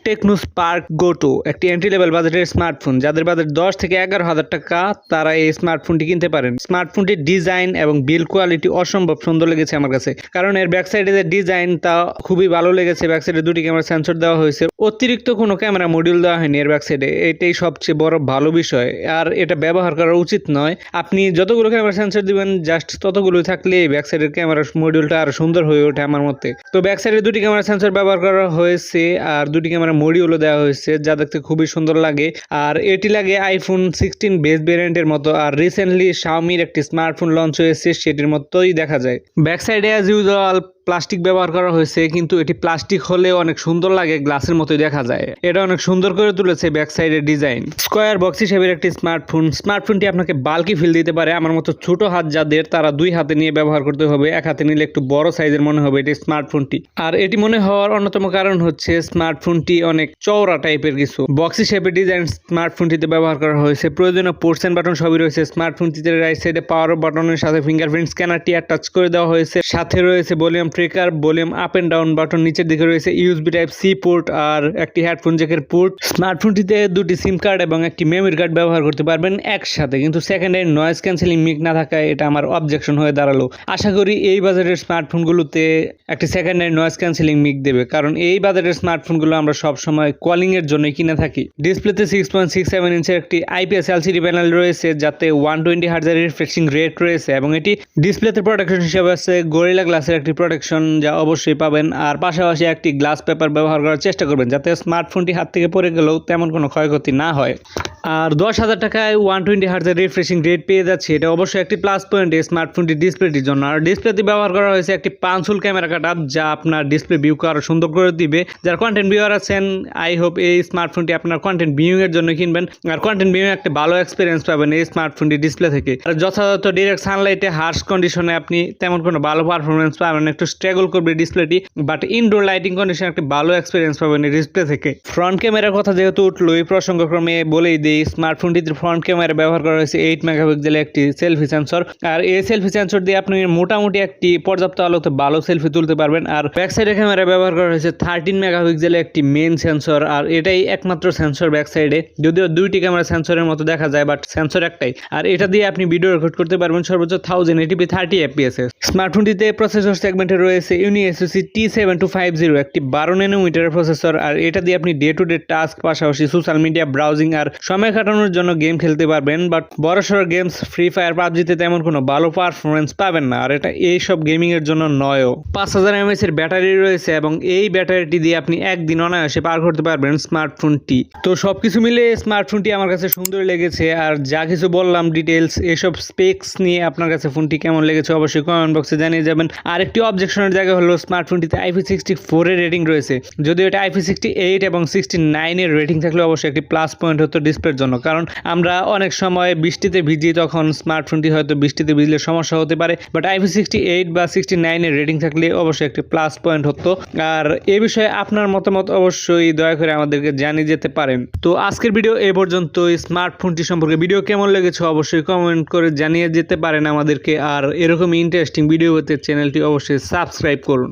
Tecno Spark গো2 একটি entry level বাজেটের smartphone. যাদের বাজেট 10 থেকে 11,000 টাকা তারা এই স্মার্টফোনটি কিনতে পারেন। স্মার্টফোনটির ডিজাইন এবং বিল্ড কোয়ালিটি অসম্ভব সুন্দর লেগেছে আমার কাছে, কারণ এর ব্যাক সাইডে যে ডিজাইন তা খুবই ভালো লেগেছে। ব্যাক সাইডে দুটি ক্যামেরা সেন্সর দেওয়া হয়েছে, অতিরিক্ত কোনো ক্যামেরা মডিউল দেওয়া হয়নি এর ব্যাক সাইডে। এটাই সবচেয়ে বড় ভালো বিষয়, আর এটা ব্যবহার করা উচিত নয়। আপনি যতগুলো ক্যামেরা সেন্সর দিবেন জাস্ট ততগুলোই থাকলে ব্যাক সাইডের ক্যামেরা মডিউলটা আরো সুন্দর হয়ে ওঠে আমার মতে। তো ব্যাক সাইডে দুটি ক্যামেরা সেন্সর ব্যবহার করা হয়েছে আর দুটি ক্যামেরা মডিউলও দেওয়া হয়েছে, যা দেখতে খুবই সুন্দর লাগে। আর এটি লাগে আইফোন 16 বেস ভেরিয়েন্টের মতো। আর রিসেন্টলি শাওমির একটি স্মার্টফোন লঞ্চ হয়েছে, সেটির মতোই দেখা যায়। ব্যাক সাইডে অ্যাজ ইউজুয়াল প্লাস্টিক ব্যবহার করা হয়েছে, কিন্তু এটি প্লাস্টিক হলে অনেক সুন্দর লাগে, গ্লাসের মতোই দেখা যায়। এটা অনেক সুন্দর করে তুলেছে ব্যাক সাইডের ডিজাইন। স্কোয়ার বক্স হিসেবে একটি স্মার্টফোনটি আপনাকে বাল্কি ফিল দিতে পারে। আমার মতো ছোট হাত যাদের, তারা দুই হাতে নিয়ে ব্যবহার করতে হবে, এক হাতে নিলে একটু বড় সাইজের মনে হবে এটি স্মার্টফোনটি। আর এটি মনে হওয়ার অন্যতম কারণ হচ্ছে স্মার্টফোনটি অনেক চওড়া টাইপের কিছু। বক্স হিসেবে ডিজাইন স্মার্টফোনটিতে ব্যবহার করা হয়েছে। প্রয়োজনীয় পোর্টস এন্ড বাটন সবই রয়েছে। স্মার্টফোনটিতে রাইট সাইডে পাওয়ার বাটনের সাথে ফিঙ্গারপ্রিন্ট স্ক্যানারটি অ্যাটাচ করে দেওয়া হয়েছে। সাথে রয়েছে volume trigger, volume up and down button. নিচের দিকে রয়েছে ইউএসবি টাইপ সি পোর্ট আর একটি হেডফোন জ্যাকের পোর্ট। স্মার্টফোনটিতে দুটি সিম কার্ড এবং একটি মেমরি কার্ড ব্যবহার করতে পারবেন একসাথে, কিন্তু সেকেন্ডারি নয়েজ ক্যান্সেলিং মিক না থাকায় এটা আমার অবজেকশন হয়ে দাঁড়ালো। আশা করি এই বাজারের স্মার্টফোনগুলোতে একটি সেকেন্ডারি নয়েজ ক্যান্সেলিং মিক দেবে, কারণ এই বাজারের স্মার্টফোনগুলো আমরা সব সময় কলিং এর জন্যই কিনে থাকি। ডিসপ্লেতে 6.67 ইঞ্চের একটি আইপিএস এলসিডি প্যানেল রয়েছে, যাতে 120 হার্টজের রিফ্রেশিং রেট রয়েছে, এবং এটি ডিসপ্লেতে প্রোটেকশন হিসেবে আছে গরিলা গ্লাসের একটি প্রোটেকশন, যা অবশ্যই পাবেন। আর পাশাপাশি একটি গ্লাস পেপার ব্যবহার করার চেষ্টা করবেন, যাতে স্মার্টফোনটি হাত থেকে পড়ে গেলেও তেমন কোনো ক্ষয়ক্ষতি না হয়। আর 10,000 টাকায় 120 হার্টজের রিফ্রেশিং রেট পেয়ে যাচ্ছে, এটা অবশ্যই একটি প্লাস পয়েন্ট এই স্মার্টফোনটির ডিসপ্লেটির জন্য। আর ডিসপ্লেতে ব্যবহার করা হয়েছে একটি পাঁচহুল ক্যামেরা কাটআপ, যা আপনার ডিসপ্লে ভিউকে আরও সুন্দর করে দিবে। যারা কন্টেন্ট ভিউয়ার আছেন, আই হোপ এই স্মার্টফোনটি আপনার কন্টেন্ট ভিউইং এর জন্য কিনবেন। আর কন্টেন্ট ভিউইং একটা ভালো এক্সপিরিয়েন্স পাবেন এই স্মার্টফোনটি ডিসপ্লে থেকে। আর যথাযথ ডিরেক্ট সানলাইটে হার্শ কন্ডিশনে আপনি তেমন কোনো ভালো পারফরমেন্স পাবেন, একটু স্ট্রাগল করবে ডিসপ্লেটি, বাট ইনডোর লাইটিং কন্ডিশনে একটা ভালো এক্সপিরিয়েন্স পাবেন এই ডিসপ্লে থেকে। ফ্রন্ট ক্যামেরার কথা যেহেতু উঠলো, এই প্রসঙ্গক্রমে বলেই দিই, স্মার্টফোনটিতে ফ্রন্ট ক্যামেরা ব্যবহার করা হয়েছে 8 মেগাপিক্সেলের একটি সেলফি সেন্সর। আর এই সেলফি সেন্সর দিয়ে আপনি মোটামুটি একটি পর্যাপ্ত আলোতে ভালো সেলফি তুলতে পারবেন। আর ব্যাক সাইডের ক্যামেরা ব্যবহার করা হয়েছে 13 মেগাপিক্সেলের একটি মেইন সেন্সর, আর এটাই একমাত্র সেন্সর ব্যাক সাইডে। যদিও দুইটি ক্যামেরা সেন্সরের মতো দেখা যায়, বাট সেন্সর একটাই। আর এটা দিয়ে আপনি ভিডিও রেকর্ড করতে পারবেন সর্বোচ্চ 1080p 30 fps। স্মার্টফোনটিতে প্রসেসর সেগমেন্টে রয়েছে ইউনিএসওসি T7250, একটি 12 ন্যানোমিটারের প্রসেসর। আর এটা দিয়ে আপনি ডে টু ডে টাস্ক, পাশাপাশি সোশ্যাল মিডিয়া ব্রাউজিং আর সময় কাটানোর জন্য গেম খেলতে পারবেন। বাট বড়সড় গেমস ফ্রি ফায়ার, পাবজিতে তেমন কোনো ভালো পারফরমেন্স পাবেন না, আর এটা এইসব গেমিং এর জন্য নয়ও। 5000 mAh এর ব্যাটারি রয়েছে, এবং এই ব্যাটারিটি দিয়ে আপনি একদিন অনায়াসে পার করতে পারবেন স্মার্টফোনটি। তো সবকিছু মিলে স্মার্টফোনটি আমার কাছে সুন্দর লেগেছে। আর যা কিছু বললাম ডিটেলস, এসব স্পেক্স নিয়ে আপনার কাছে ফোনটি কেমন লেগেছে অবশ্যই কমেন্ট বক্সে জানিয়ে যাবেন। আর একটি অবজেকশনের জায়গা হলো, স্মার্টফোনটিতে IP64 এর রেটিং রয়েছে। যদিও এটা IP68 এবং 69 এর রেটিং থাকলে অবশ্যই একটি প্লাস পয়েন্ট হতো ডিসপ্লের জন্য, কারণ আমরা অনেক সময় বৃষ্টিতে ভিজি, তখন স্মার্টফোনটি হয়তো বৃষ্টিতে ভিজলে সমস্যা হতে পারে। বাট IP68 বা 69 এর রেটিং থাকলে অবশ্যই একটি প্লাস পয়েন্ট হতো। আর এ বিষয়ে আপনার মতামত অবশ্যই দয়া করে আমাদেরকে জানিয়ে যেতে পারেন। তো আজকের ভিডিও এ পর্যন্ত। স্মার্টফোনটি সম্পর্কে ভিডিও কেমন লেগেছে অবশ্যই কমেন্ট করে জানিয়ে যেতে পারেন আমাদেরকে। আর এরকম ইন্টারেস্টিং ভিডিও হতে চ্যানেলটি অবশ্যই সাবস্ক্রাইব করুন।